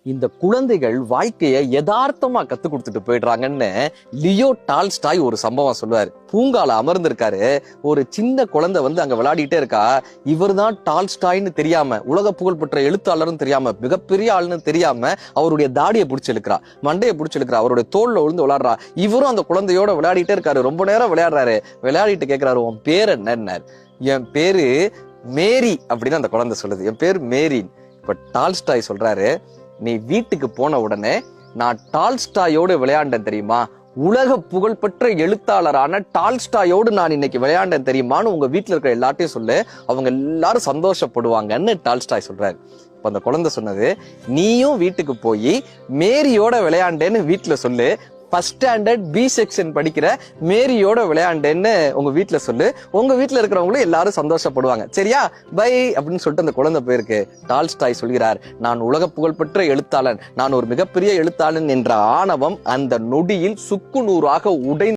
இந்த குழந்தைகள் வாழ்க்கைய யதார்த்தமா கத்து கொடுத்துட்டு போயிடுறாங்கன்னு லியோ டால்ஸ்டாய் ஒரு சம்பவம் சொல்லுவாரு. பூங்கால அமர்ந்திருக்காரு. ஒரு சின்ன குழந்தை வந்து அங்க விளையாடிட்டே இருக்கா. இவர் தான் டால்ஸ்டாய்னு தெரியாம, உலக புகழ்பெற்ற எழுத்தாளர்னு தெரியாம, மிகப்பெரிய ஆளுன்னு தெரியாம அவருடைய தாடியை பிடிச்சு இழுக்கிறா, மண்டையை பிடிச்சு இழுக்கிறா, அவருடைய தோல்ல விழுந்து விளையாடுறா. இவரும் அந்த குழந்தையோட விளையாடிட்டே இருக்காரு. ரொம்ப நேரம் விளையாடுறாரு. விளையாடிட்டு கேட்கிறாரு, உன் பேர் என்னன்னாரு. என் பேரு மேரி அப்படின்னு அந்த குழந்தை சொல்லுது. என் பேர் மேரி. இப்ப டால்ஸ்டாய் சொல்றாரு, நீ வீட்டுக்கு போன உடனே நான் டால்ஸ்டாயோடு விளையாண்டேன் தெரியுமா, உலக புகழ்பெற்ற எழுத்தாளரான டால்ஸ்டாயோடு நான் இன்னைக்கு விளையாண்டேன் தெரியுமான்னு உங்க வீட்டுல இருக்கிற எல்லாத்தையும் சொல்லு, அவங்க எல்லாரும் சந்தோஷப்படுவாங்கன்னு டால்ஸ்டாய் சொல்றாரு. இப்ப அந்த குழந்தை சொன்னது, நீயும் வீட்டுக்கு போய் மேரியோட விளையாண்டேன்னு வீட்டுல சொல்லு, ஃபர்ஸ்ட் ஸ்டாண்டர்ட் பி செக்ஷன் படிக்கிற மேரியோட விளையாண்டேன்னு உங்க வீட்டுல சொல்லு, உங்க வீட்டுல இருக்கிறவங்களும் எல்லாரும் சந்தோஷப்படுவாங்க, சரியா, பை அப்படின்னு சொல்லிட்டு அந்த குழந்தை போயிருக்கு. டால்ஸ்டாய் சொல்கிறார், நான் உலக புகழ்பெற்ற எழுத்தாளன், நான் ஒரு மிகப்பெரிய எழுத்தாளன் என்ற ஆணவம் அந்த நொடியில் சுக்கு நூறாக உடைந்து